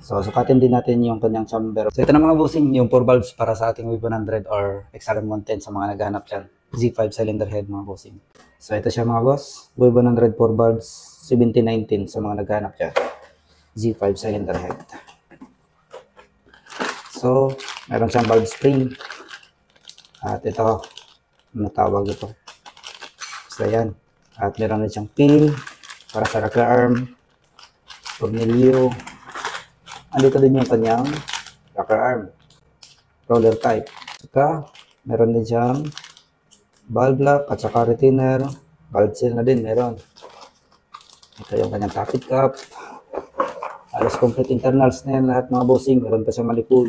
So, sukatin din natin yung kanyang chamber. So, ito na mga bossing, yung 4 valves para sa ating V100 or XRM110 sa mga naghahanap dyan. Z5 cylinder head mga bossing. So, ito siya mga boss. V100 4 valves 7019 sa mga naghahanap dyan. Z5 cylinder head. So, meron siyang valve spring. At ito, ano tawag ito? So, yan. At meron na siyang pin para sa rocker arm, tornilyo. Andito din yung kanyang rocker arm, roller type. Saka, meron din siyang valve lock at saka retainer. Valve seal na din meron. Ito yung kanyang tappet cap. Halos complete internals na yan lahat mga bossing. Meron pa siyang malipol.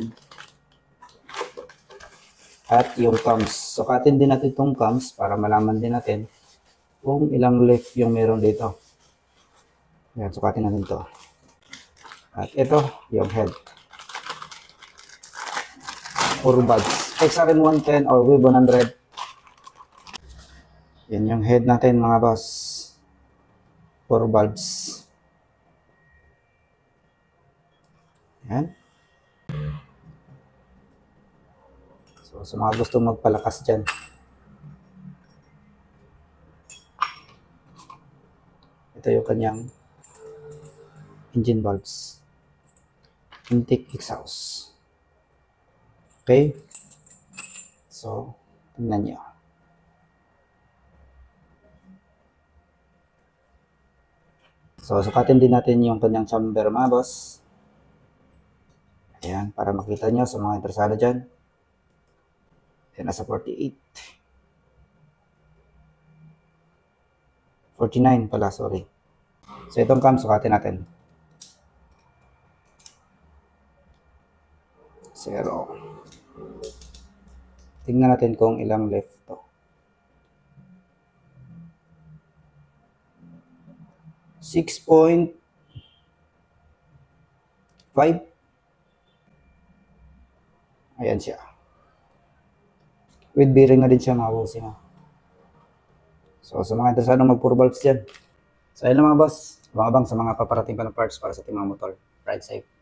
At yung cams. Sukatin din natin itong cams para malaman din natin kung ilang left yung meron dito. Ayan, sukatin natin ito. At ito, yung head. 4 valves. XRM110 or V100. Yan yung head natin mga boss. 4 valves. Yan. So, sa mga gustong magpalakas dyan. Ito yung kanyang engine valves. Intake exhaust. Okay? So, tingnan nyo. So, sukatin din natin yung kanyang chamber mga boss. Ayan, para makita nyo sa mga interesado dyan. Ayan, nasa 48. 49 pala, sorry. So, itong cam, sukatin natin. 0. Tingnan natin kung ilang left to. 6.5. Ayan siya. With bearing na din siya mga bossing. So, sa mga interesado mag-4 valves dyan. So, ayun lang mga boss. Abang-abang sa mga paparating pa ng parts para sa ating mga motor. Ride safe.